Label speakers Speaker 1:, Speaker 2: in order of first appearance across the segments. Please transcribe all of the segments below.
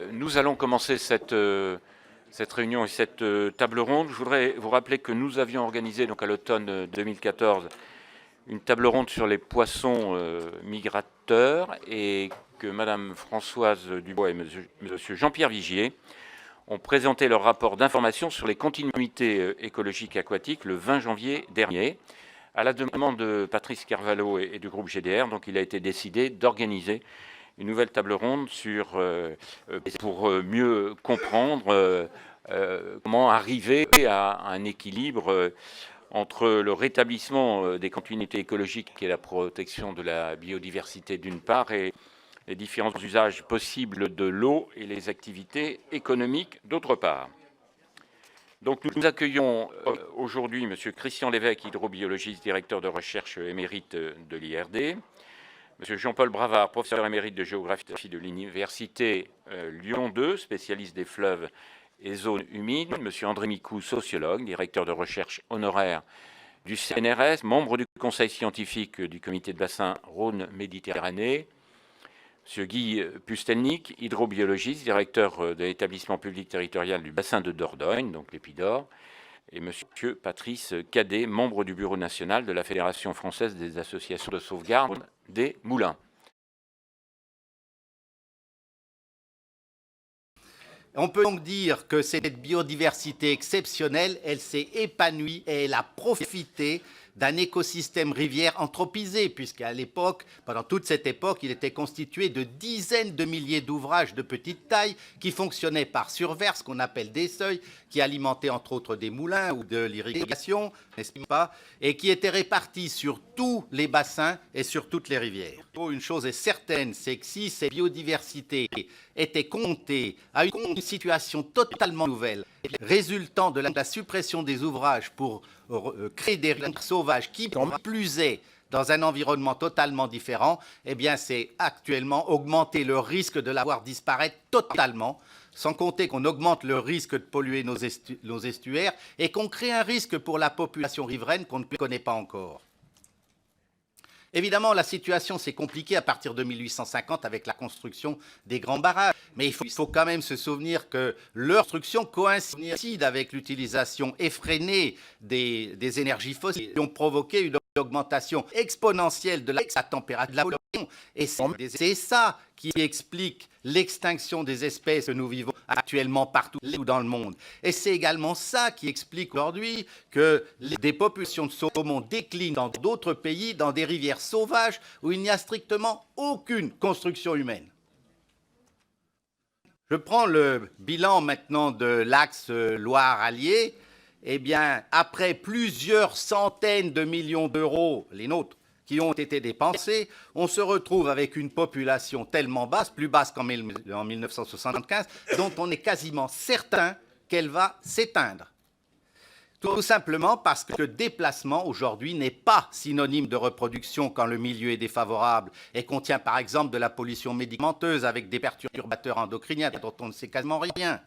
Speaker 1: Nous allons commencer cette réunion et cette table ronde. Je voudrais vous rappeler que nous avions organisé donc à l'automne 2014 une table ronde sur les poissons migrateurs et que Madame Françoise Dubois et Monsieur Jean-Pierre Vigier ont présenté leur rapport d'information sur les continuités écologiques aquatiques le 20 janvier dernier. À la demande de Patrice Carvalho et du groupe GDR, donc il a été décidé d'organiser une nouvelle table ronde pour mieux comprendre comment arriver à un équilibre entre le rétablissement des continuités écologiques et la protection de la biodiversité d'une part et les différents usages possibles de l'eau et les activités économiques d'autre part. Donc nous accueillons aujourd'hui M. Christian Lévesque, hydrobiologiste, directeur de recherche émérite de l'IRD, M. Jean-Paul Bravard, professeur émérite de géographie de l'Université Lyon 2, spécialiste des fleuves et zones humides, M. André Micou, sociologue, directeur de recherche honoraire du CNRS, membre du conseil scientifique du comité de bassin Rhône-Méditerranée, M. Guy Pustelnik, hydrobiologiste, directeur de l'établissement public territorial du bassin de Dordogne, donc l'Épidore, et M. Patrice Cadet, membre du bureau national de la Fédération française des associations de sauvegarde des moulins.
Speaker 2: On peut donc dire que cette biodiversité exceptionnelle, elle s'est épanouie et elle a profité d'un écosystème rivière anthropisé, puisqu'à l'époque, pendant toute cette époque, il était constitué de dizaines de milliers d'ouvrages de petite taille qui fonctionnaient par surverse, qu'on appelle des seuils, qui alimentaient entre autres des moulins ou de l'irrigation, n'est-ce pas, et qui étaient répartis sur tous les bassins et sur toutes les rivières. Une chose est certaine, c'est que si ces biodiversités étaient comptées à une situation totalement nouvelle, résultant de la suppression des ouvrages pour créer des rivières sauvages qui plus est dans un environnement totalement différent, eh bien c'est actuellement augmenter le risque de la voir disparaître totalement, sans compter qu'on augmente le risque de polluer nos estuaires et qu'on crée un risque pour la population riveraine qu'on ne connaît pas encore. Évidemment, la situation s'est compliquée à partir de 1850 avec la construction des grands barrages. Mais il faut quand même se souvenir que leur construction coïncide avec l'utilisation effrénée des énergies fossiles qui ont provoqué une augmentation exponentielle de la température de la pollution. Et c'est ça qui explique l'extinction des espèces que nous vivons actuellement partout dans le monde. Et c'est également ça qui explique aujourd'hui que des populations de saumon déclinent dans d'autres pays, dans des rivières sauvages où il n'y a strictement aucune construction humaine. Je prends le bilan maintenant de l'axe Loire-Allier. Eh bien, après plusieurs centaines de millions d'euros, les nôtres, qui ont été dépensés, on se retrouve avec une population tellement basse, plus basse qu'en 1975, dont on est quasiment certain qu'elle va s'éteindre. Tout simplement parce que le déplacement aujourd'hui n'est pas synonyme de reproduction quand le milieu est défavorable et contient par exemple de la pollution médicamenteuse avec des perturbateurs endocriniens dont on ne sait quasiment rien.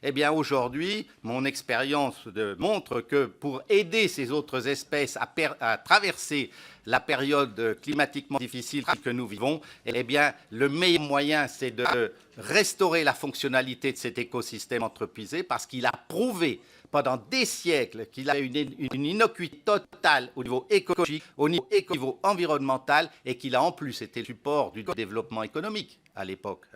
Speaker 2: Eh bien aujourd'hui, mon expérience montre que pour aider ces autres espèces à traverser la période climatiquement difficile que nous vivons, eh bien le meilleur moyen c'est de restaurer la fonctionnalité de cet écosystème anthropisé parce qu'il a prouvé pendant des siècles qu'il a une innocuité totale au niveau écologique, au niveau environnemental et qu'il a en plus été le support du développement économique à l'époque.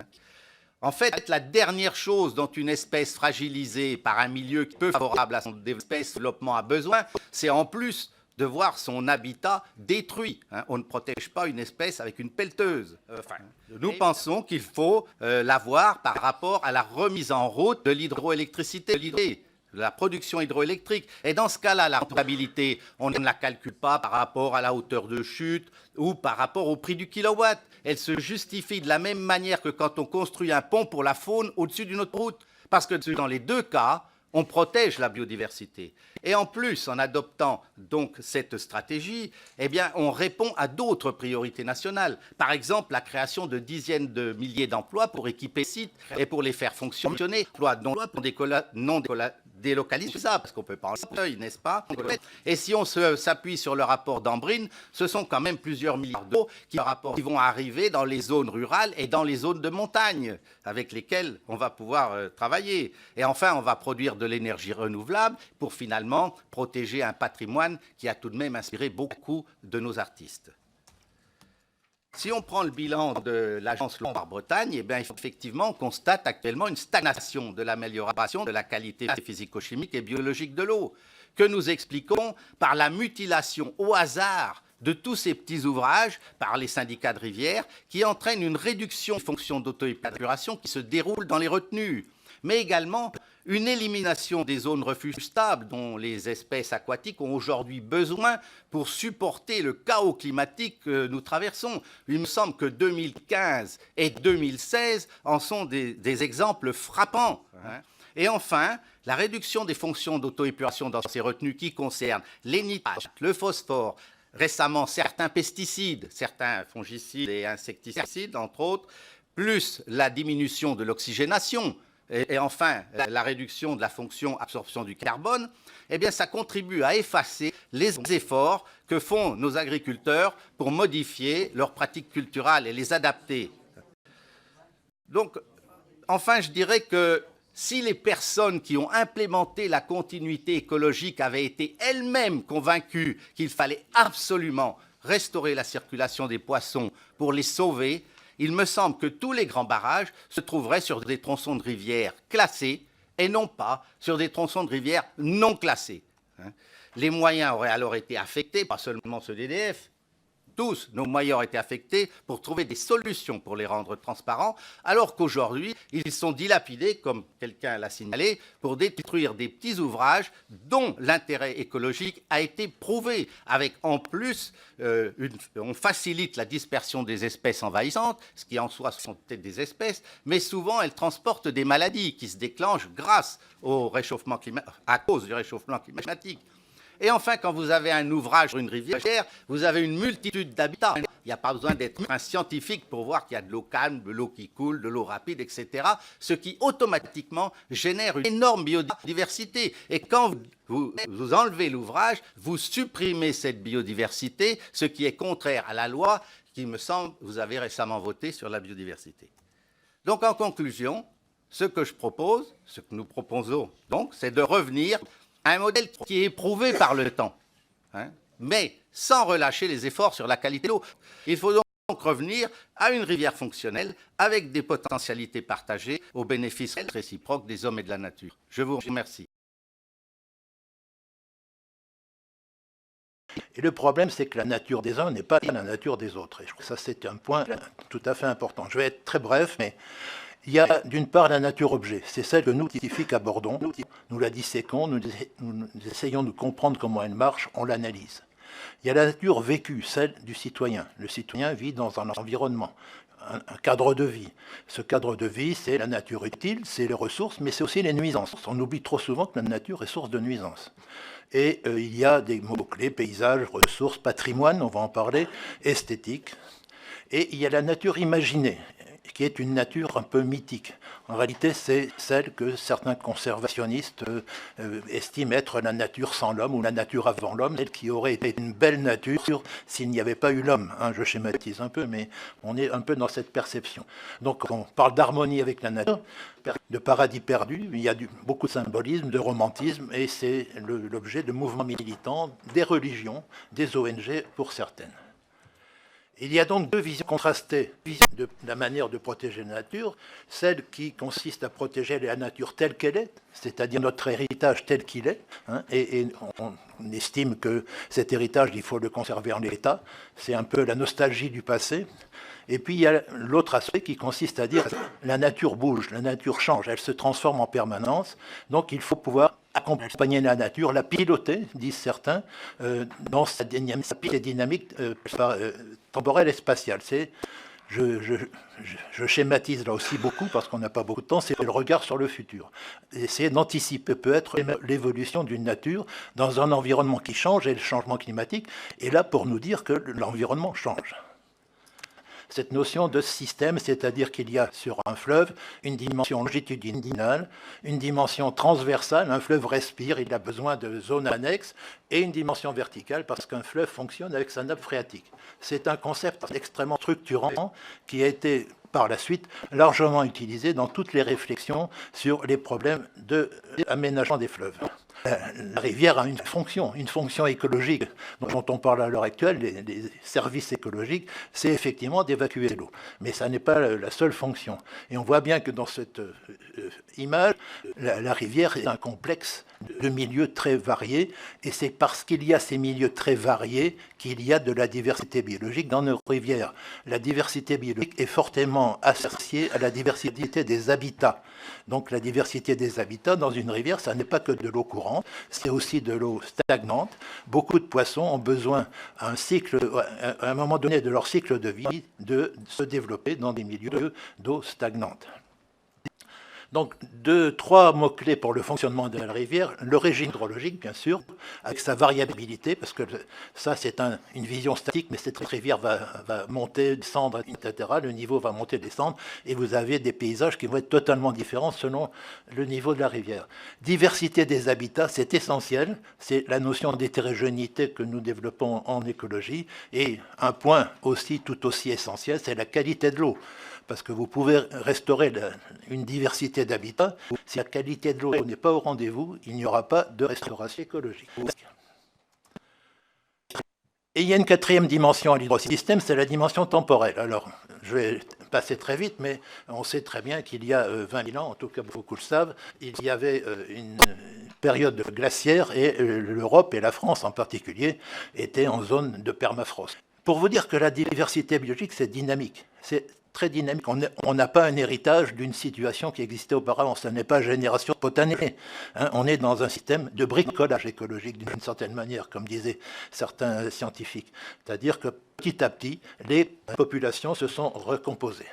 Speaker 2: En fait, la dernière chose dont une espèce fragilisée par un milieu peu favorable à son développement a besoin, c'est en plus de voir son habitat détruit. On ne protège pas une espèce avec une pelleteuse. Nous pensons qu'il faut l'avoir par rapport à la remise en route de l'hydroélectricité, de la production hydroélectrique. Et dans ce cas-là, la rentabilité, on ne la calcule pas par rapport à la hauteur de chute ou par rapport au prix du kilowatt. Elle se justifie de la même manière que quand on construit un pont pour la faune au-dessus d'une autoroute. Parce que dans les deux cas, on protège la biodiversité. Et en plus, en adoptant donc cette stratégie, eh bien, on répond à d'autres priorités nationales. Par exemple, la création de dizaines de milliers d'emplois pour équiper les sites et pour les faire fonctionner, d'emplois pour délocalisables, parce qu'on peut pas en seuil, n'est-ce pas? Et si on s'appuie sur le rapport d'Ambrine, ce sont quand même plusieurs milliards d'euros qui vont arriver dans les zones rurales et dans les zones de montagne, avec lesquelles on va pouvoir travailler. Et enfin, on va produire de l'énergie renouvelable pour finalement protéger un patrimoine qui a tout de même inspiré beaucoup de nos artistes. Si on prend le bilan de l'agence Lombard-Bretagne, eh bien, effectivement, on constate actuellement une stagnation de l'amélioration de la qualité physico-chimique et biologique de l'eau, que nous expliquons par la mutilation au hasard de tous ces petits ouvrages par les syndicats de rivières qui entraînent une réduction des fonctions d'auto-épuration qui se déroule dans les retenues, mais également une élimination des zones refuges stables dont les espèces aquatiques ont aujourd'hui besoin pour supporter le chaos climatique que nous traversons. Il me semble que 2015 et 2016 en sont des exemples frappants. Et enfin, la réduction des fonctions d'auto-épuration dans ces retenues qui concernent les nitrates, le phosphore, récemment certains pesticides, certains fongicides et insecticides, entre autres, plus la diminution de l'oxygénation, et enfin la réduction de la fonction absorption du carbone, eh bien ça contribue à effacer les efforts que font nos agriculteurs pour modifier leurs pratiques culturales et les adapter. Donc, enfin, je dirais que si les personnes qui ont implémenté la continuité écologique avaient été elles-mêmes convaincues qu'il fallait absolument restaurer la circulation des poissons pour les sauver, il me semble que tous les grands barrages se trouveraient sur des tronçons de rivières classés et non pas sur des tronçons de rivières non classés. Les moyens auraient alors été affectés, pas seulement ceux d'EDF, tous nos moyens ont été affectés pour trouver des solutions pour les rendre transparents, alors qu'aujourd'hui, ils sont dilapidés, comme quelqu'un l'a signalé, pour détruire des petits ouvrages dont l'intérêt écologique a été prouvé, avec en plus, on facilite la dispersion des espèces envahissantes, ce qui en soi sont peut-être des espèces, mais souvent elles transportent des maladies qui se déclenchent grâce au réchauffement climatique, à cause du réchauffement climatique. Et enfin, quand vous avez un ouvrage sur une rivière, vous avez une multitude d'habitats. Il n'y a pas besoin d'être un scientifique pour voir qu'il y a de l'eau calme, de l'eau qui coule, de l'eau rapide, etc., ce qui automatiquement génère une énorme biodiversité. Et quand vous enlevez l'ouvrage, vous supprimez cette biodiversité, ce qui est contraire à la loi qui, me semble, vous avez récemment votée sur la biodiversité. Donc, en conclusion, ce que je propose, ce que nous proposons, donc, c'est de revenir un modèle qui est éprouvé par le temps, mais sans relâcher les efforts sur la qualité de l'eau. Il faut donc revenir à une rivière fonctionnelle avec des potentialités partagées au bénéfice réciproque des hommes et de la nature. Je vous remercie.
Speaker 3: Et le problème, c'est que la nature des uns n'est pas la nature des autres. Et je trouve que ça, c'est un point tout à fait important. Je vais être très bref, mais il y a d'une part la nature-objet, c'est celle que nous, scientifiques, abordons, nous la disséquons, nous essayons de comprendre comment elle marche, on l'analyse. Il y a la nature vécue, celle du citoyen. Le citoyen vit dans un environnement, un cadre de vie. Ce cadre de vie, c'est la nature utile, c'est les ressources, mais c'est aussi les nuisances. On oublie trop souvent que la nature est source de nuisances. Et il y a des mots-clés, paysage, ressources, patrimoine, on va en parler, esthétique. Et il y a la nature imaginée, qui est une nature un peu mythique. En réalité, c'est celle que certains conservationnistes estiment être la nature sans l'homme ou la nature avant l'homme, celle qui aurait été une belle nature s'il n'y avait pas eu l'homme. Je schématise un peu, mais on est un peu dans cette perception. Donc on parle d'harmonie avec la nature, de paradis perdu, il y a beaucoup de symbolisme, de romantisme, et c'est l'objet de mouvements militants, des religions, des ONG pour certaines. Il y a donc deux visions contrastées de la manière de protéger la nature, celle qui consiste à protéger la nature telle qu'elle est, c'est-à-dire notre héritage tel qu'il est, et on estime que cet héritage, il faut le conserver en l'état, c'est un peu la nostalgie du passé. Et puis il y a l'autre aspect qui consiste à dire la nature bouge, la nature change, elle se transforme en permanence, donc il faut pouvoir accompagner la nature, la piloter, disent certains, dans sa dynamique temporelle et spatiale. Je schématise là aussi beaucoup, parce qu'on n'a pas beaucoup de temps, c'est le regard sur le futur. Essayer d'anticiper peut-être l'évolution d'une nature dans un environnement qui change, et le changement climatique est là pour nous dire que l'environnement change. cette notion de système, c'est-à-dire qu'il y a sur un fleuve une dimension longitudinale, une dimension transversale, un fleuve respire, il a besoin de zones annexes, et une dimension verticale parce qu'un fleuve fonctionne avec sa nappe phréatique. C'est un concept extrêmement structurant qui a été par la suite largement utilisé dans toutes les réflexions sur les problèmes d'aménagement des fleuves. La rivière a une fonction écologique dont on parle à l'heure actuelle, les services écologiques, c'est effectivement d'évacuer l'eau. Mais ça n'est pas la seule fonction. Et on voit bien que dans cette image, la rivière est un complexe de milieux très variés, et c'est parce qu'il y a ces milieux très variés qu'il y a de la diversité biologique dans nos rivières. La diversité biologique est fortement associée à la diversité des habitats. Donc la diversité des habitats dans une rivière, ça n'est pas que de l'eau courante, c'est aussi de l'eau stagnante. Beaucoup de poissons ont besoin, à un moment donné de leur cycle de vie, de se développer dans des milieux d'eau stagnante. Donc, 2-3 mots-clés pour le fonctionnement de la rivière. Le régime hydrologique, bien sûr, avec sa variabilité, parce que ça, c'est une vision statique, mais cette rivière va monter, descendre, etc. Le niveau va monter, descendre, et vous avez des paysages qui vont être totalement différents selon le niveau de la rivière. Diversité des habitats, c'est essentiel. C'est la notion d'hétérogénéité que nous développons en écologie. Et un point aussi, tout aussi essentiel, c'est la qualité de l'eau. Parce que vous pouvez restaurer une diversité d'habitats. Si la qualité de l'eau n'est pas au rendez-vous, il n'y aura pas de restauration écologique. Et il y a une quatrième dimension à l'hydrosystème, c'est la dimension temporelle. Alors, je vais passer très vite, mais on sait très bien qu'il y a 20 000 ans, en tout cas beaucoup le savent, il y avait une période glaciaire et l'Europe et la France en particulier étaient en zone de permafrost. Pour vous dire que la diversité biologique, c'est dynamique. C'est très dynamique. On n'a pas un héritage d'une situation qui existait auparavant. Ce n'est pas génération spontanée. On est dans un système de bricolage écologique d'une certaine manière, comme disaient certains scientifiques. C'est-à-dire que petit à petit, les populations se sont recomposées.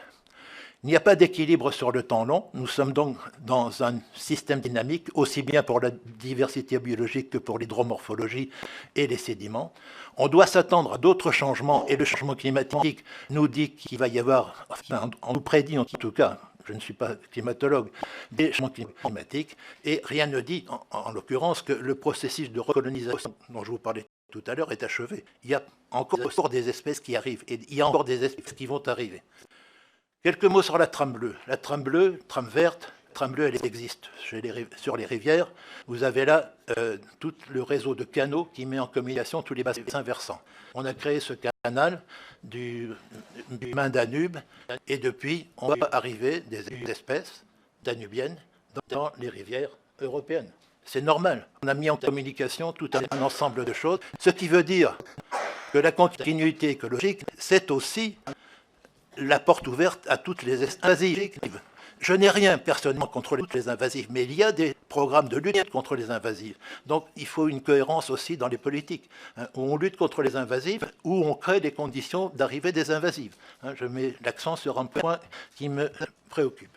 Speaker 3: Il n'y a pas d'équilibre sur le temps long. Nous sommes donc dans un système dynamique, aussi bien pour la diversité biologique que pour l'hydromorphologie et les sédiments. On doit s'attendre à d'autres changements, et le changement climatique nous dit qu'il va y avoir, enfin, on nous prédit en tout cas, je ne suis pas climatologue, des changements climatiques, et rien ne dit, en l'occurrence, que le processus de recolonisation dont je vous parlais tout à l'heure est achevé. Il y a encore des espèces qui arrivent, et il y a encore des espèces qui vont arriver. Quelques mots sur la trame bleue. La trame bleue, trame verte, trame bleue, elle existe sur les rivières. Vous avez là tout le réseau de canaux qui met en communication tous les bassins versants. On a créé ce canal du main Danube, et depuis, on va arriver des espèces danubiennes dans les rivières européennes. C'est normal. On a mis en communication tout un ensemble de choses, ce qui veut dire que la continuité écologique, c'est aussi la porte ouverte à toutes les espèces invasives. Je n'ai rien personnellement contre toutes les invasives, mais il y a des programmes de lutte contre les invasives. Donc il faut une cohérence aussi dans les politiques, où on lutte contre les invasives, où on crée les conditions d'arrivée des invasives. Je mets l'accent sur un point qui me préoccupe.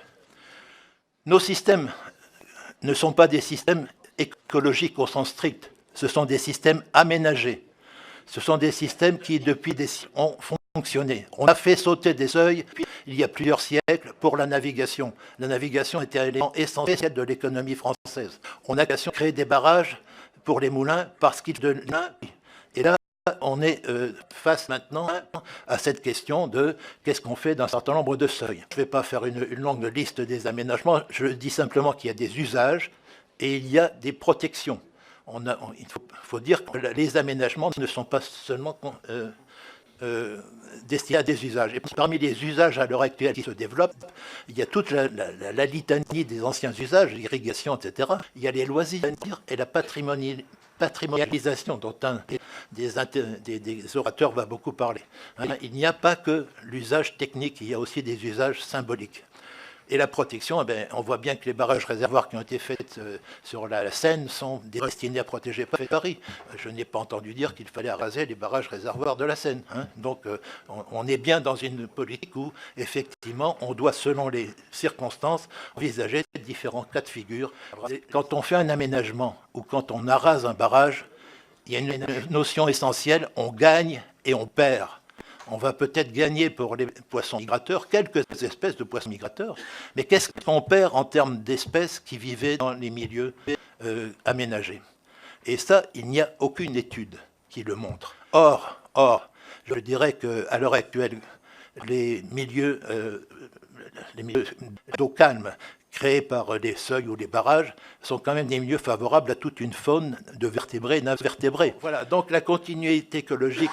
Speaker 3: Nos systèmes ne sont pas des systèmes écologiques au sens strict, ce sont des systèmes aménagés. Ce sont des systèmes qui, depuis des siècles, ont fonctionné. On a fait sauter des seuils il y a plusieurs siècles pour la navigation. La navigation était un élément essentiel de l'économie française. On a créé des barrages pour les moulins parce qu'ils devenaient... Et là, on est face maintenant à cette question de qu'est-ce qu'on fait d'un certain nombre de seuils. Je ne vais pas faire une longue liste des aménagements, je dis simplement qu'il y a des usages et il y a des protections. Il faut dire que les aménagements ne sont pas seulement destinés à des usages. Et parmi les usages à l'heure actuelle qui se développent, il y a toute la litanie des anciens usages, l'irrigation, etc. Il y a les loisirs et la patrimonialisation dont un des orateurs va beaucoup parler. Il n'y a pas que l'usage technique, il y a aussi des usages symboliques. Et la protection, on voit bien que les barrages réservoirs qui ont été faits sur la Seine sont destinés à protéger Paris. Je n'ai pas entendu dire qu'il fallait raser les barrages réservoirs de la Seine. Donc on est bien dans une politique où, effectivement, on doit, selon les circonstances, envisager différents cas de figure. Quand on fait un aménagement ou quand on arrase un barrage, il y a une notion essentielle, on gagne et on perd. On va peut-être gagner pour les poissons migrateurs, quelques espèces de poissons migrateurs, mais qu'est-ce qu'on perd en termes d'espèces qui vivaient dans les milieux aménagés? Et ça, il n'y a aucune étude qui le montre. Or, je dirais qu'à l'heure actuelle, les milieux d'eau calme créés par les seuils ou les barrages sont quand même des milieux favorables à toute une faune de vertébrés et d'invertébrés. Voilà, donc la continuité écologique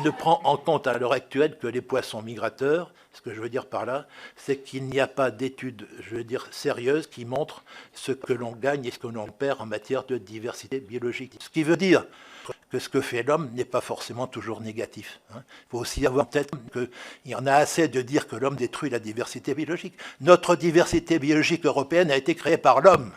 Speaker 3: ne prend en compte à l'heure actuelle que les poissons migrateurs. Ce que je veux dire par là, c'est qu'il n'y a pas d'études, je veux dire, sérieuses qui montrent ce que l'on gagne et ce que l'on perd en matière de diversité biologique. Ce qui veut dire que ce que fait l'homme n'est pas forcément toujours négatif. Il faut aussi avoir en tête qu'il y en a assez de dire que l'homme détruit la diversité biologique. Notre diversité biologique européenne a été créée par l'homme.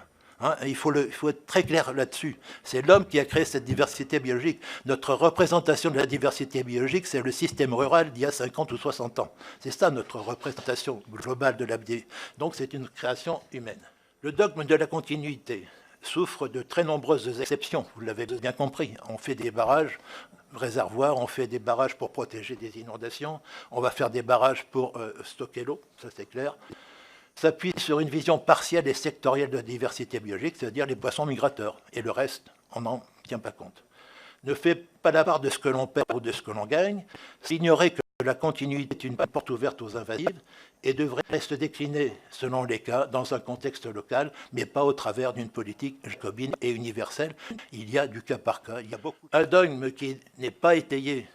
Speaker 3: Il faut être très clair là-dessus. C'est l'homme qui a créé cette diversité biologique. Notre représentation de la diversité biologique, c'est le système rural d'il y a 50 ou 60 ans. C'est ça notre représentation globale de la biodiversité. Donc c'est une création humaine. Le dogme de la continuité souffre de très nombreuses exceptions, vous l'avez bien compris. On fait des barrages, réservoirs, on fait des barrages pour protéger des inondations, on va faire des barrages pour stocker l'eau, ça c'est clair. S'appuie sur une vision partielle et sectorielle de la diversité biologique, c'est-à-dire les poissons migrateurs, et le reste, on n'en tient pas compte. Ne fait pas la part de ce que l'on perd ou de ce que l'on gagne, c'est ignorer que la continuité est une porte ouverte aux invasives et devrait se décliner, selon les cas, dans un contexte local, mais pas au travers d'une politique jacobine et universelle. Il y a du cas par cas. Il y a beaucoup. Un dogme qui n'est pas étayé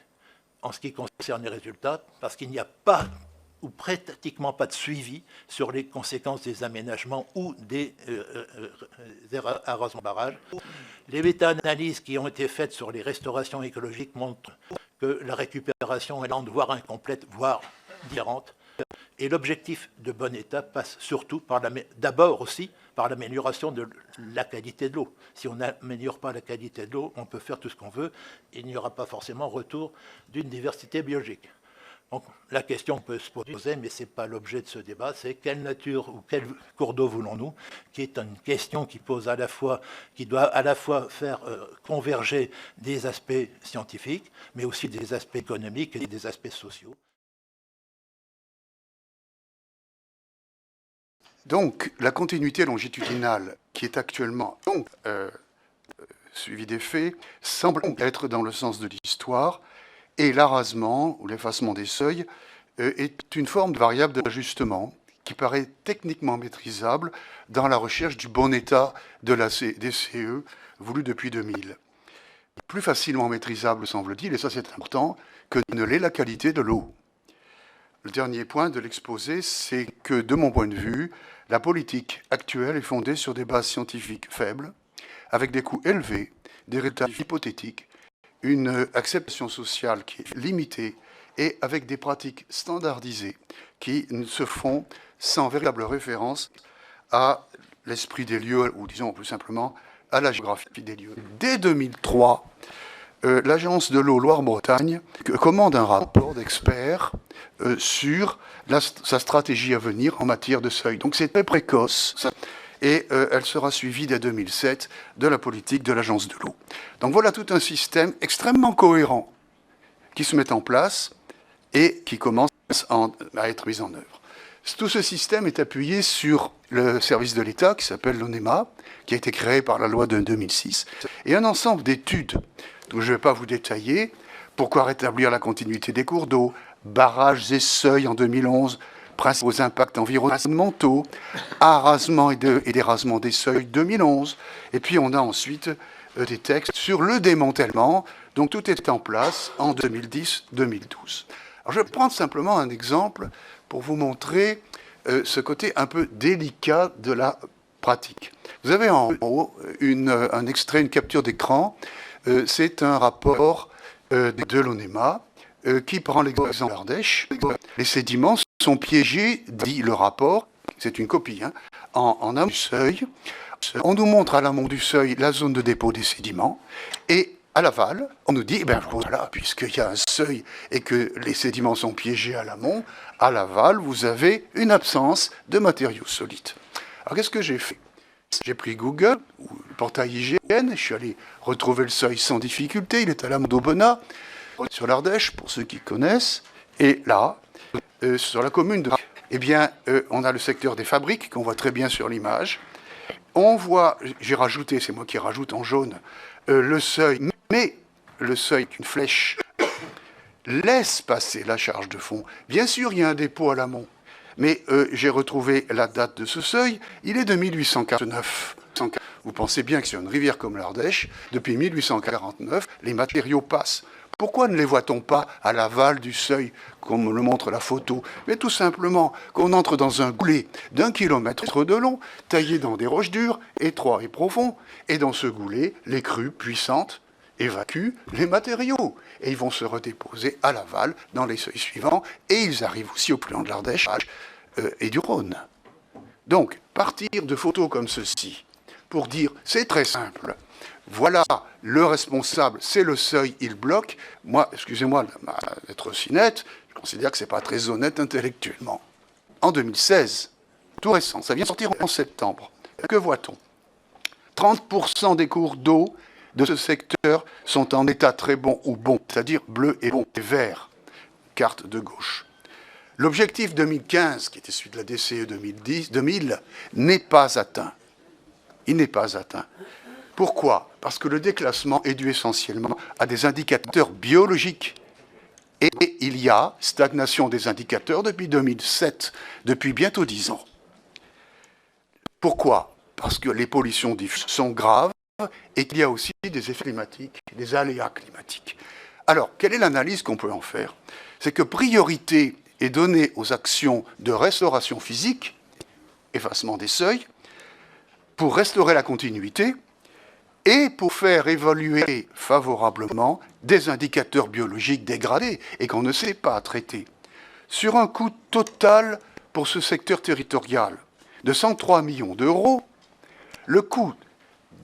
Speaker 3: en ce qui concerne les résultats, parce qu'il n'y a pas ou pratiquement pas de suivi sur les conséquences des aménagements ou des arrosements barrages. Les méta-analyses qui ont été faites sur les restaurations écologiques montrent que la récupération est lente, voire incomplète, voire différente. Et l'objectif de bon état passe surtout d'abord aussi par l'amélioration de la qualité de l'eau. Si on n'améliore pas la qualité de l'eau, on peut faire tout ce qu'on veut, il n'y aura pas forcément retour d'une diversité biologique. Donc la question peut se poser, mais ce n'est pas l'objet de ce débat, c'est quelle nature ou quel cours d'eau voulons-nous, qui est une question qui doit à la fois faire converger des aspects scientifiques, mais aussi des aspects économiques et des aspects sociaux.
Speaker 4: Donc, la continuité longitudinale qui est actuellement suivie des faits semble être dans le sens de l'histoire, et l'arasement ou l'effacement des seuils est une forme de variable d'ajustement qui paraît techniquement maîtrisable dans la recherche du bon état des CE voulu depuis 2000. Plus facilement maîtrisable, semble-t-il, et ça c'est important, que ne l'est la qualité de l'eau. Le dernier point de l'exposé, c'est que, de mon point de vue, la politique actuelle est fondée sur des bases scientifiques faibles, avec des coûts élevés, des résultats hypothétiques, une acceptation sociale qui est limitée et avec des pratiques standardisées qui se font sans véritable référence à l'esprit des lieux, ou disons plus simplement à la géographie des lieux. Dès 2003, l'Agence de l'eau Loire-Bretagne commande un rapport d'experts sur sa stratégie à venir en matière de seuil. Donc c'est très précoce. Et elle sera suivie dès 2007 de la politique de l'Agence de l'eau. Donc voilà tout un système extrêmement cohérent qui se met en place et qui commence à être mis en œuvre. Tout ce système est appuyé sur le service de l'État qui s'appelle l'ONEMA, qui a été créé par la loi de 2006, et un ensemble d'études, dont je ne vais pas vous détailler, pourquoi rétablir la continuité des cours d'eau, barrages et seuils en 2011, principaux impacts environnementaux, arasement et dérasement des seuils 2011. Et puis on a ensuite des textes sur le démantèlement. Donc tout est en place en 2010-2012. Alors je vais prendre simplement un exemple pour vous montrer ce côté un peu délicat de la pratique. Vous avez en haut un extrait, une capture d'écran. C'est un rapport de l'ONEMA qui prend l'exemple d'Ardèche. Les sédiments sont piégés, dit le rapport, c'est une copie, en amont du seuil. On nous montre à l'amont du seuil la zone de dépôt des sédiments, et à l'aval, on nous dit, voilà, puisqu'il y a un seuil et que les sédiments sont piégés à l'amont, à l'aval, vous avez une absence de matériaux solides. Alors qu'est-ce que j'ai fait? J'ai pris Google, ou le portail IGN, je suis allé retrouver le seuil sans difficulté, il est à l'amont d'Aubenas, sur l'Ardèche, pour ceux qui connaissent, Et là, sur la commune de... Eh bien, on a le secteur des fabriques, qu'on voit très bien sur l'image. On voit, j'ai rajouté, c'est moi qui rajoute en jaune, le seuil, mais le seuil est une flèche, laisse passer la charge de fond. Bien sûr, il y a un dépôt à l'amont, mais j'ai retrouvé la date de ce seuil, il est de 1849. Vous pensez bien que sur une rivière comme l'Ardèche, depuis 1849, les matériaux passent. Pourquoi ne les voit-on pas à l'aval du seuil, comme le montre la photo? Mais tout simplement qu'on entre dans un goulet d'1 kilomètre de long, taillé dans des roches dures, étroits et profonds, et dans ce goulet, les crues puissantes évacuent les matériaux. Et ils vont se redéposer à l'aval dans les seuils suivants, et ils arrivent aussi au plan de l'Ardèche et du Rhône. Donc, partir de photos comme ceci, pour dire, c'est très simple, voilà, le responsable, c'est le seuil, il bloque. Moi, excusez-moi d'être si net, je considère que ce n'est pas très honnête intellectuellement. En 2016, tout récent, ça vient sortir en septembre, que voit-on? 30% des cours d'eau de ce secteur sont en état très bon ou bon, c'est-à-dire bleu et bon et vert, carte de gauche. L'objectif 2015, qui était celui de la DCE 2000, n'est pas atteint. Il n'est pas atteint. Pourquoi? Parce que le déclassement est dû essentiellement à des indicateurs biologiques. Et il y a stagnation des indicateurs depuis 2007, depuis bientôt 10 ans. Pourquoi? Parce que les pollutions diffuses sont graves et qu'il y a aussi des effets climatiques, des aléas climatiques. Alors, quelle est l'analyse qu'on peut en faire? C'est que priorité est donnée aux actions de restauration physique, effacement des seuils, pour restaurer la continuité, et pour faire évaluer favorablement des indicateurs biologiques dégradés et qu'on ne sait pas traiter. Sur un coût total pour ce secteur territorial de 103 millions d'euros, le coût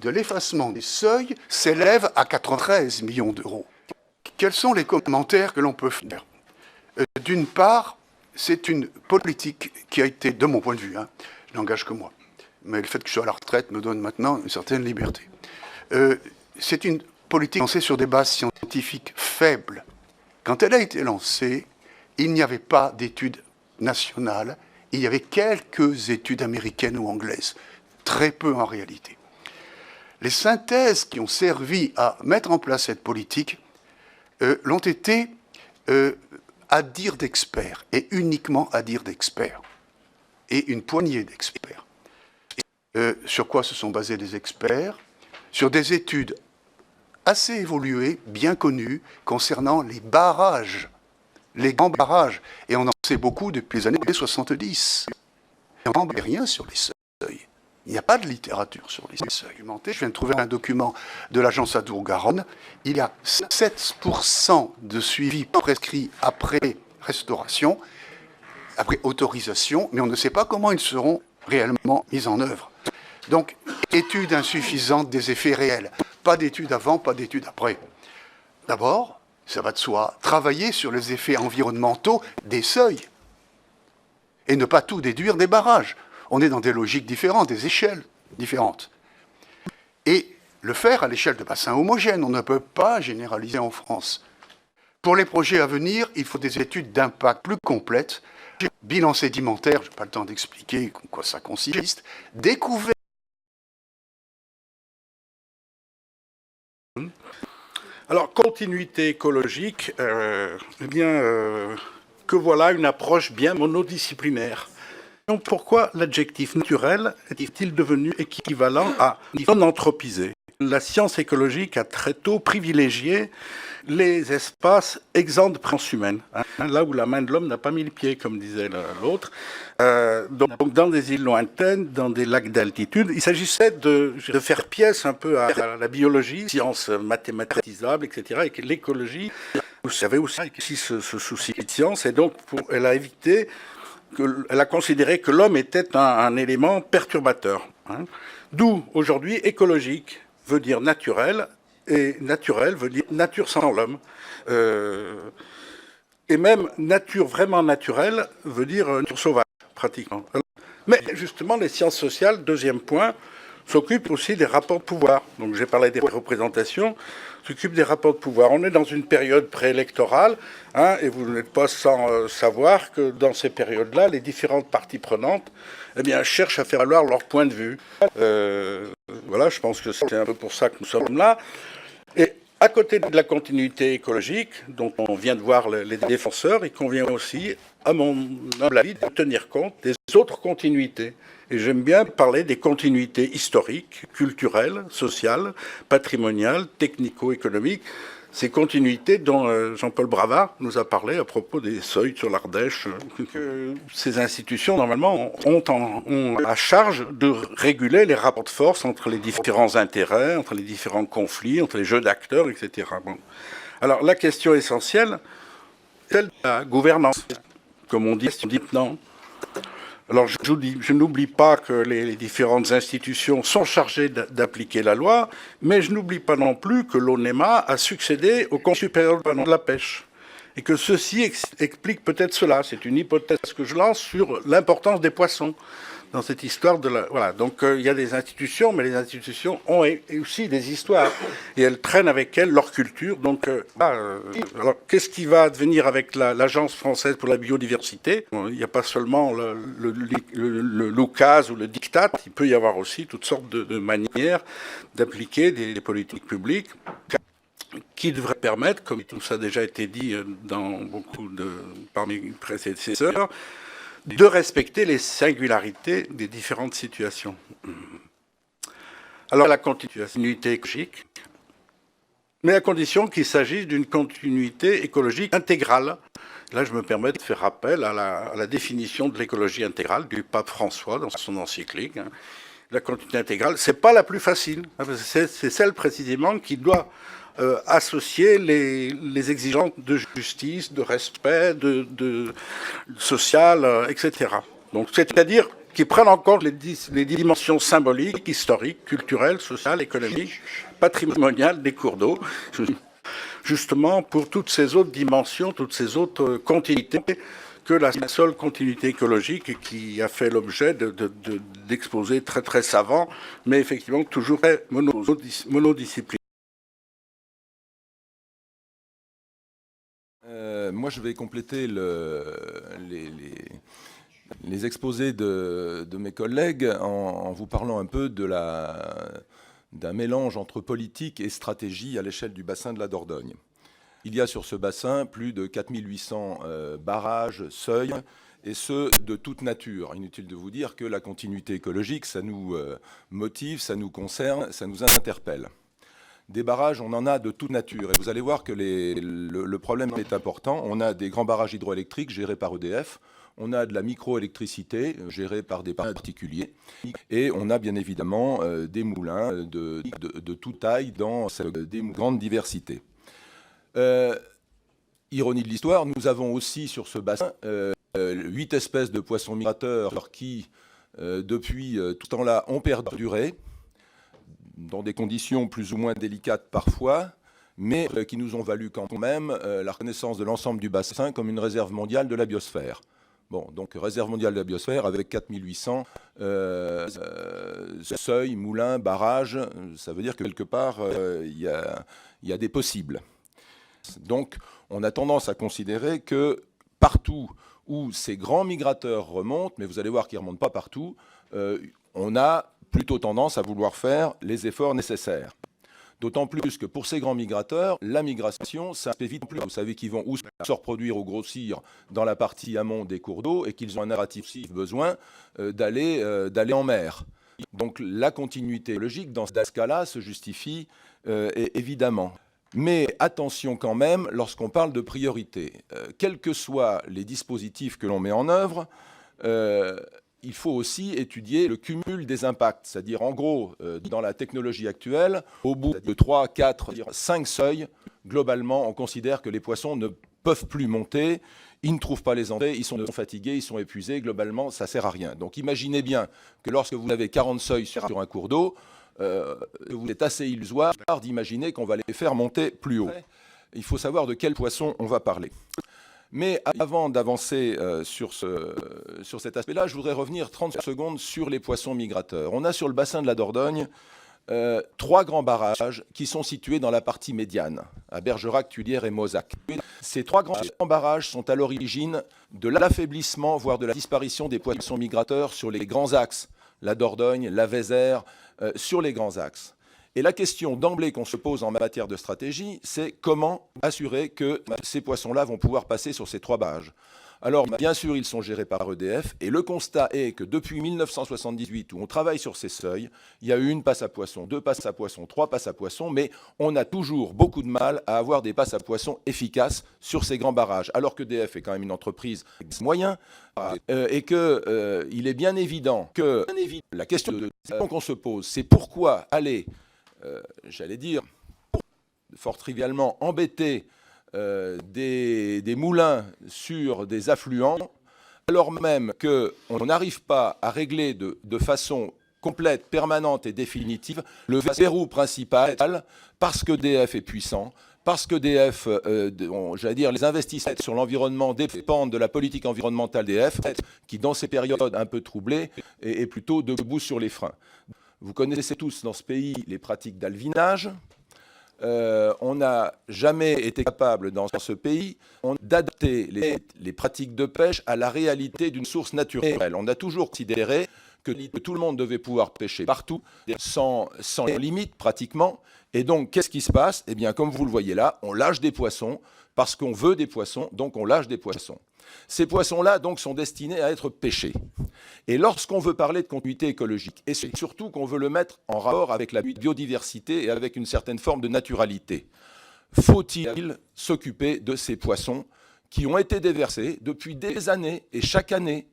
Speaker 4: de l'effacement des seuils s'élève à 93 millions d'euros. Quels sont les commentaires que l'on peut faire? D'une part, c'est une politique qui a été, de mon point de vue, je n'engage que moi, mais le fait que je sois à la retraite me donne maintenant une certaine liberté. C'est une politique lancée sur des bases scientifiques faibles. Quand elle a été lancée, il n'y avait pas d'études nationales, il y avait quelques études américaines ou anglaises, très peu en réalité. Les synthèses qui ont servi à mettre en place cette politique l'ont été à dire d'experts, et uniquement à dire d'experts, et une poignée d'experts. Sur quoi se sont basés les experts? Sur des études assez évoluées, bien connues, concernant les barrages, les grands barrages. Et on en sait beaucoup depuis les années 70. Et on n'en sait rien sur les seuils. Il n'y a pas de littérature sur les seuils. Je viens de trouver un document de l'agence Adour-Garonne. Il y a 7% de suivi prescrit après restauration, après autorisation, mais on ne sait pas comment ils seront réellement mis en œuvre. Donc, étude insuffisante des effets réels. Pas d'études avant, pas d'études après. D'abord, ça va de soi, travailler sur les effets environnementaux des seuils. Et ne pas tout déduire des barrages. On est dans des logiques différentes, des échelles différentes. Et le faire à l'échelle de bassins homogènes, on ne peut pas généraliser en France. Pour les projets à venir, il faut des études d'impact plus complètes. Bilan sédimentaire, je n'ai pas le temps d'expliquer en quoi ça consiste. Découvert.
Speaker 5: Alors, continuité écologique, que voilà une approche bien monodisciplinaire. Donc, pourquoi l'adjectif naturel est-il devenu équivalent à non anthropisé? La science écologique a très tôt privilégié les espaces exempts de présence humaine, là où la main de l'homme n'a pas mis le pied, comme disait l'autre. Donc, dans des îles lointaines, dans des lacs d'altitude, il s'agissait de faire pièce un peu à la biologie, science mathématisable, etc. Et que l'écologie avait aussi ce souci de science, et donc elle a évité, elle a considéré que l'homme était un élément perturbateur. D'où aujourd'hui écologique veut dire naturel, et naturel veut dire nature sans l'homme. Et même nature vraiment naturelle veut dire nature sauvage, pratiquement. Mais justement, les sciences sociales, deuxième point, s'occupe aussi des rapports de pouvoir. Donc j'ai parlé des représentations, s'occupe des rapports de pouvoir. On est dans une période préélectorale, hein, et vous n'êtes pas sans savoir que dans ces périodes-là, les différentes parties prenantes eh bien, cherchent à faire valoir leur point de vue. Voilà, je pense que c'est un peu pour ça que nous sommes là. Et à côté de la continuité écologique, dont on vient de voir les défenseurs, il convient aussi, à mon humble avis, de tenir compte des autres continuités. Et j'aime bien parler des continuités historiques, culturelles, sociales, patrimoniales, technico-économiques, ces continuités dont Jean-Paul Bravard nous a parlé à propos des seuils sur l'Ardèche. Que ces institutions, normalement, ont à charge de réguler les rapports de force entre les différents intérêts, entre les différents conflits, entre les jeux d'acteurs, etc. Bon. Alors, la question essentielle, c'est celle de la gouvernance. Comme on dit non. Alors, je n'oublie pas que les différentes institutions sont chargées d'appliquer la loi, mais je n'oublie pas non plus que l'ONEMA a succédé au Conseil supérieur de la pêche. Et que ceci explique peut-être cela. C'est une hypothèse que je lance sur l'importance des poissons dans cette histoire de la... Voilà, donc il y a des institutions, mais les institutions ont aussi des histoires. Et elles traînent avec elles leur culture. Donc, alors, qu'est-ce qui va advenir avec l'Agence française pour la biodiversité? Il n'y a pas seulement l'oukase ou le diktat, il peut y avoir aussi toutes sortes de manières d'appliquer des politiques publiques qui devraient permettre, comme tout ça a déjà été dit par mes prédécesseurs, de respecter les singularités des différentes situations. Alors la continuité écologique, mais à condition qu'il s'agisse d'une continuité écologique intégrale. Là, je me permets de faire appel à la définition de l'écologie intégrale du pape François dans son encyclique. La continuité intégrale, c'est pas la plus facile. C'est celle précisément qui doit associer les exigences de justice, de respect, de social, etc. Donc, c'est-à-dire qui prennent en compte les dimensions symboliques, historiques, culturelles, sociales, économiques, patrimoniales des cours d'eau, justement pour toutes ces autres dimensions, toutes ces autres continuités que la seule continuité écologique qui a fait l'objet d'exposés très très savants, mais effectivement toujours monodisciplinaires.
Speaker 6: Moi, je vais compléter les exposés de mes collègues en vous parlant un peu d'un mélange entre politique et stratégie à l'échelle du bassin de la Dordogne. Il y a sur ce bassin plus de 4800 barrages, seuils, et ce, de toute nature. Inutile de vous dire que la continuité écologique, ça nous motive, ça nous concerne, ça nous interpelle. Des barrages, on en a de toute nature. Et vous allez voir que le problème est important. On a des grands barrages hydroélectriques gérés par EDF. On a de la microélectricité gérée par des particuliers. Et on a bien évidemment des moulins de toute taille dans des grande diversité. Ironie de l'histoire, nous avons aussi sur ce bassin 8 espèces de poissons migrateurs qui, depuis tout ce temps-là, ont perduré, dans des conditions plus ou moins délicates parfois, mais qui nous ont valu quand même la reconnaissance de l'ensemble du bassin comme une réserve mondiale de la biosphère. Bon, donc réserve mondiale de la biosphère avec 4800 seuils, moulins, barrages, ça veut dire que quelque part, il y a des possibles. Donc, on a tendance à considérer que partout où ces grands migrateurs remontent, mais vous allez voir qu'ils ne remontent pas partout, on a plutôt tendance à vouloir faire les efforts nécessaires. D'autant plus que pour ces grands migrateurs, la migration, ça fait vite plus. Vous savez qu'ils vont ou se reproduire ou grossir dans la partie amont des cours d'eau et qu'ils ont un narratif besoin d'aller en mer. Donc la continuité logique dans ce cas-là se justifie évidemment. Mais attention quand même lorsqu'on parle de priorité. Quels que soient les dispositifs que l'on met en œuvre, il faut aussi étudier le cumul des impacts. C'est-à-dire, en gros, dans la technologie actuelle, au bout de 3, 4, 5 seuils, globalement, on considère que les poissons ne peuvent plus monter, ils ne trouvent pas les entrées, ils sont fatigués, ils sont épuisés, globalement, ça ne sert à rien. Donc imaginez bien que lorsque vous avez 40 seuils sur un cours d'eau, vous êtes assez illusoire d'imaginer qu'on va les faire monter plus haut. Il faut savoir de quel poisson on va parler. Mais avant d'avancer sur cet aspect-là, je voudrais revenir 30 secondes sur les poissons migrateurs. On a sur le bassin de la Dordogne 3 grands barrages qui sont situés dans la partie médiane, à Bergerac, Tuilière et Mozac. Ces 3 grands barrages sont à l'origine de l'affaiblissement, voire de la disparition des poissons migrateurs sur les grands axes, la Dordogne, la Vézère, sur les grands axes. Et la question d'emblée qu'on se pose en matière de stratégie, c'est comment assurer que ces poissons-là vont pouvoir passer sur ces 3 barrages. Alors, bien sûr, ils sont gérés par EDF, et le constat est que depuis 1978, où on travaille sur ces seuils, il y a eu une passe à poisson, 2 passes à poisson, 3 passes à poisson, mais on a toujours beaucoup de mal à avoir des passes à poisson efficaces sur ces grands barrages, alors que EDF est quand même une entreprise moyen, et qu'il est bien évident que la question qu'on se pose, c'est pourquoi aller, j'allais dire, fort trivialement, embêter des moulins sur des affluents, alors même qu'on n'arrive pas à régler de façon complète, permanente et définitive le verrou principal, parce que EDF est puissant, parce que EDF, j'allais dire, les investissements sur l'environnement dépendent de la politique environnementale d'EDF, qui dans ces périodes un peu troublées est plutôt debout sur les freins. Vous connaissez tous dans ce pays les pratiques d'alvinage. On n'a jamais été capable dans ce pays d'adapter les pratiques de pêche à la réalité d'une source naturelle. On a toujours considéré que tout le monde devait pouvoir pêcher partout, sans limite pratiquement. Et donc, qu'est-ce qui se passe? Eh bien, comme vous le voyez là, on lâche des poissons parce qu'on veut des poissons, donc on lâche des poissons. Ces poissons-là, donc, sont destinés à être pêchés. Et lorsqu'on veut parler de continuité écologique, et surtout qu'on veut le mettre en rapport avec la biodiversité et avec une certaine forme de naturalité, faut-il s'occuper de ces poissons qui ont été déversés depuis des années et chaque année,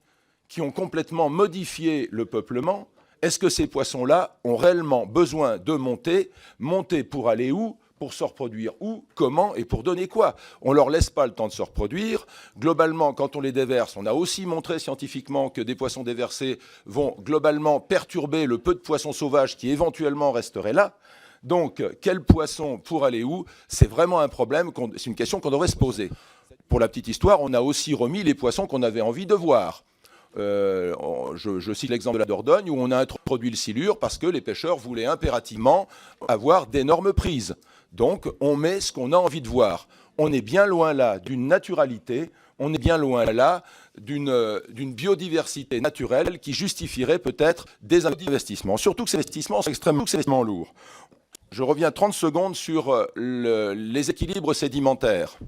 Speaker 6: qui ont complètement modifié le peuplement? Est-ce que ces poissons-là ont réellement besoin de monter pour aller où? Pour se reproduire où, comment et pour donner quoi? On ne leur laisse pas le temps de se reproduire. Globalement, quand on les déverse, on a aussi montré scientifiquement que des poissons déversés vont globalement perturber le peu de poissons sauvages qui éventuellement resteraient là. Donc, quel poisson pour aller où? C'est vraiment un problème, c'est une question qu'on devrait se poser. Pour la petite histoire, on a aussi remis les poissons qu'on avait envie de voir. Je cite l'exemple de la Dordogne où on a introduit le silure parce que les pêcheurs voulaient impérativement avoir d'énormes prises. Donc on met ce qu'on a envie de voir. On est bien loin là d'une naturalité, on est bien loin là d'une biodiversité naturelle qui justifierait peut-être des investissements. Surtout que ces investissements sont extrêmement lourds. Je reviens 30 secondes sur les équilibres sédimentaires.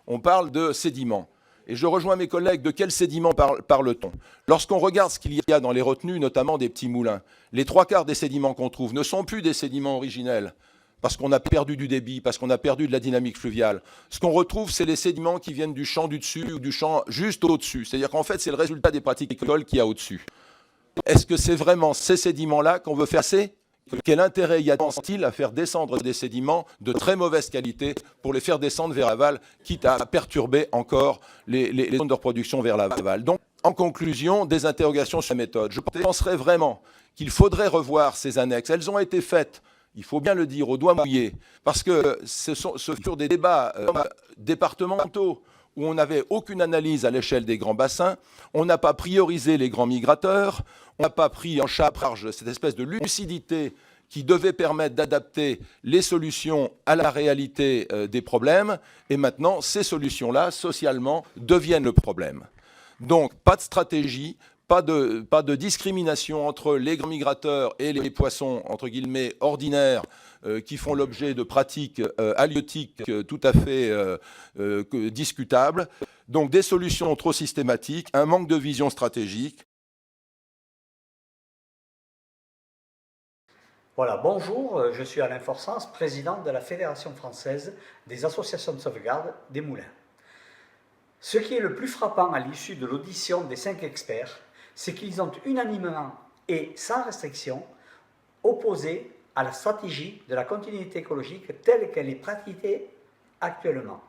Speaker 6: On parle de sédiments. Et je rejoins mes collègues, de quels sédiments parle-t-on? Lorsqu'on regarde ce qu'il y a dans les retenues, notamment des petits moulins, les 3/4 des sédiments qu'on trouve ne sont plus des sédiments originels, parce qu'on a perdu du débit, parce qu'on a perdu de la dynamique fluviale. Ce qu'on retrouve, c'est les sédiments qui viennent du champ du dessus ou du champ juste au-dessus. C'est-à-dire qu'en fait, c'est le résultat des pratiques agricoles qu'il y a au-dessus. Est-ce que c'est vraiment ces sédiments-là qu'on veut faire passer? Quel intérêt y a-t-il à faire descendre des sédiments de très mauvaise qualité pour les faire descendre vers l'aval, quitte à perturber encore les zones de reproduction vers l'aval? Donc, en conclusion, des interrogations sur la méthode. Je penserais vraiment qu'il faudrait revoir ces annexes. Elles ont été faites, il faut bien le dire, au doigt mouillé, parce que ce furent des débats départementaux où on n'avait aucune analyse à l'échelle des grands bassins, on n'a pas priorisé les grands migrateurs, on n'a pas pris en charge cette espèce de lucidité qui devait permettre d'adapter les solutions à la réalité des problèmes, et maintenant, ces solutions-là, socialement, deviennent le problème. Donc, pas de stratégie, pas de discrimination entre les grands migrateurs et les poissons, entre guillemets, ordinaires, qui font l'objet de pratiques halieutiques tout à fait discutables. Donc des solutions trop systématiques, un manque de vision stratégique.
Speaker 7: Voilà, bonjour, je suis Alain Forsens, président de la Fédération française des associations de sauvegarde des moulins. Ce qui est le plus frappant à l'issue de l'audition des 5 experts, c'est qu'ils ont unanimement et sans restriction opposé à la stratégie de la continuité écologique telle qu'elle est pratiquée actuellement.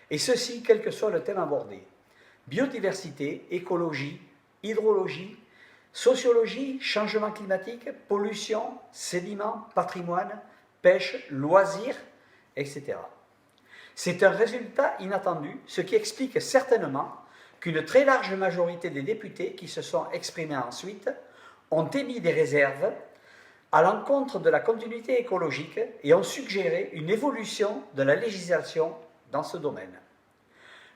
Speaker 7: Et ceci, quel que soit le thème abordé. Biodiversité, écologie, hydrologie, sociologie, changement climatique, pollution, sédiments, patrimoine, pêche, loisirs, etc. C'est un résultat inattendu, ce qui explique certainement qu'une très large majorité des députés qui se sont exprimés ensuite ont émis des réserves à l'encontre de la continuité écologique et ont suggéré une évolution de la législation dans ce domaine.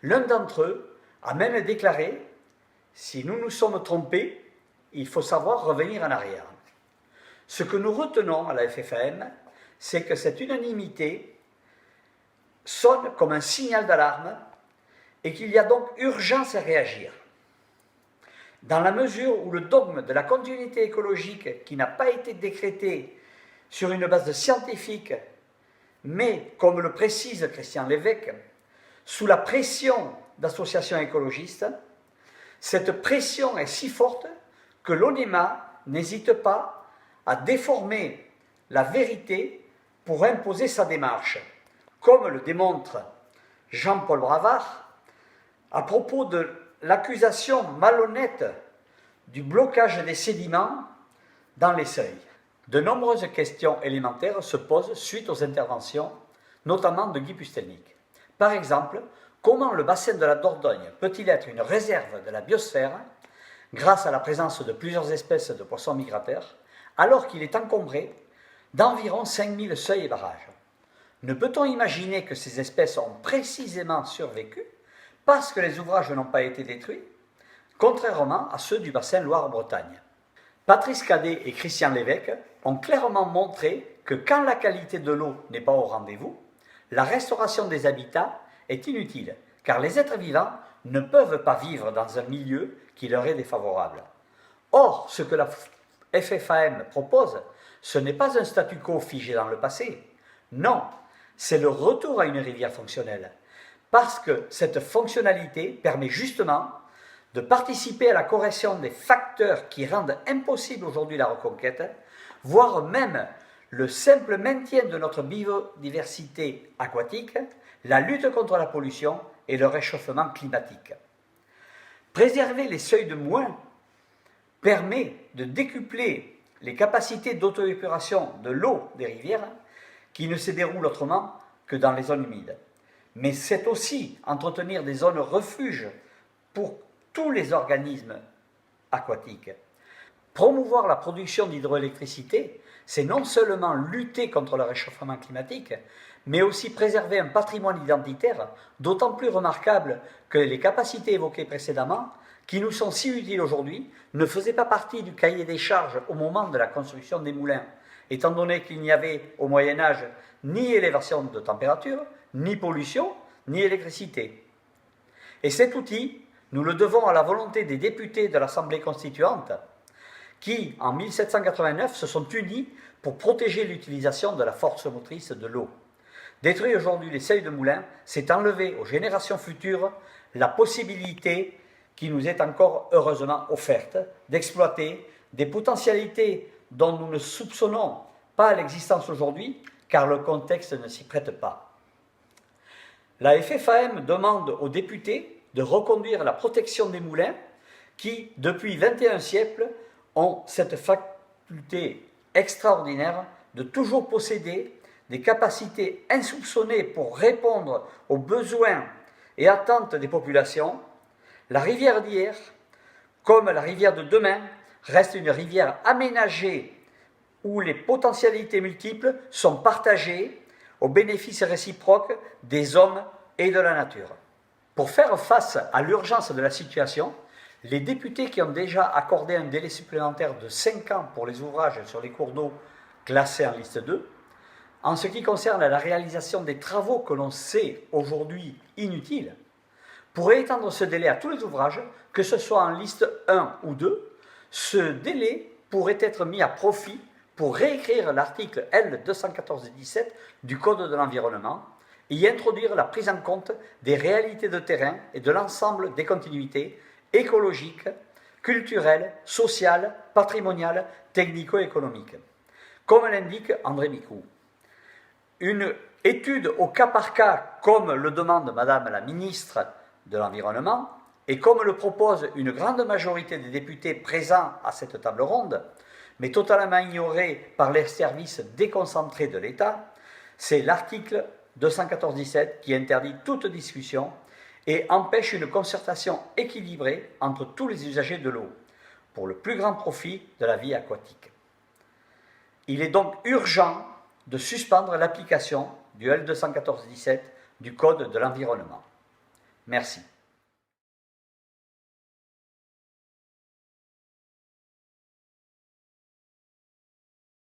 Speaker 7: L'un d'entre eux a même déclaré « Si nous nous sommes trompés, il faut savoir revenir en arrière ». Ce que nous retenons à la FFAM, c'est que cette unanimité sonne comme un signal d'alarme et qu'il y a donc urgence à réagir. Dans la mesure où le dogme de la continuité écologique, qui n'a pas été décrété sur une base scientifique, mais, comme le précise Christian Lévesque, sous la pression d'associations écologistes, cette pression est si forte que l'ONEMA n'hésite pas à déformer la vérité pour imposer sa démarche, comme le démontre Jean-Paul Bravard à propos de l'accusation malhonnête du blocage des sédiments dans les seuils. De nombreuses questions élémentaires se posent suite aux interventions, notamment de Guy Pustelnik. Par exemple, comment le bassin de la Dordogne peut-il être une réserve de la biosphère grâce à la présence de plusieurs espèces de poissons migrateurs, alors qu'il est encombré d'environ 5000 seuils et barrages? Ne peut-on imaginer que ces espèces ont précisément survécu parce que les ouvrages n'ont pas été détruits, contrairement à ceux du bassin Loire-Bretagne? Patrice Cadet et Christian Lévesque ont clairement montré que quand la qualité de l'eau n'est pas au rendez-vous, la restauration des habitats est inutile, car les êtres vivants ne peuvent pas vivre dans un milieu qui leur est défavorable. Or, ce que la FFAM propose, ce n'est pas un statu quo figé dans le passé. Non, c'est le retour à une rivière fonctionnelle, parce que cette fonctionnalité permet justement de participer à la correction des facteurs qui rendent impossible aujourd'hui la reconquête, voire même le simple maintien de notre biodiversité aquatique, la lutte contre la pollution et le réchauffement climatique. Préserver les seuils de moins permet de décupler les capacités d'auto-épuration de l'eau des rivières qui ne se déroulent autrement que dans les zones humides. Mais c'est aussi entretenir des zones refuges pour tous les organismes aquatiques. Promouvoir la production d'hydroélectricité, c'est non seulement lutter contre le réchauffement climatique, mais aussi préserver un patrimoine identitaire d'autant plus remarquable que les capacités évoquées précédemment, qui nous sont si utiles aujourd'hui, ne faisaient pas partie du cahier des charges au moment de la construction des moulins, étant donné qu'il n'y avait au Moyen-Âge ni élévation de température, ni pollution, ni électricité. Et cet outil, nous le devons à la volonté des députés de l'Assemblée constituante, qui, en 1789, se sont unis pour protéger l'utilisation de la force motrice de l'eau. Détruire aujourd'hui les seuils de moulins, c'est enlever aux générations futures la possibilité qui nous est encore heureusement offerte d'exploiter des potentialités dont nous ne soupçonnons pas l'existence aujourd'hui, car le contexte ne s'y prête pas. La FFAM demande aux députés de reconduire la protection des moulins qui, depuis 21 siècles, ont cette faculté extraordinaire de toujours posséder des capacités insoupçonnées pour répondre aux besoins et attentes des populations. La rivière d'hier, comme la rivière de demain, reste une rivière aménagée où les potentialités multiples sont partagées au bénéfice réciproque des hommes et de la nature. Pour faire face à l'urgence de la situation, les députés qui ont déjà accordé un délai supplémentaire de 5 ans pour les ouvrages sur les cours d'eau classés en liste 2, en ce qui concerne la réalisation des travaux que l'on sait aujourd'hui inutiles, pourraient étendre ce délai à tous les ouvrages, que ce soit en liste 1 ou 2. Ce délai pourrait être mis à profit pour réécrire l'article L214-17 du Code de l'environnement et y introduire la prise en compte des réalités de terrain et de l'ensemble des continuités écologiques, culturelles, sociales, patrimoniales, technico-économiques. Comme l'indique André Micou, une étude au cas par cas, comme le demande Madame la ministre de l'Environnement, et comme le propose une grande majorité des députés présents à cette table ronde, mais totalement ignorée par les services déconcentrés de l'État, c'est l'article 214-17 qui interdit toute discussion et empêche une concertation équilibrée entre tous les usagers de l'eau, pour le plus grand profit de la vie aquatique. Il est donc urgent de suspendre l'application du L214-17 du Code de l'environnement. Merci.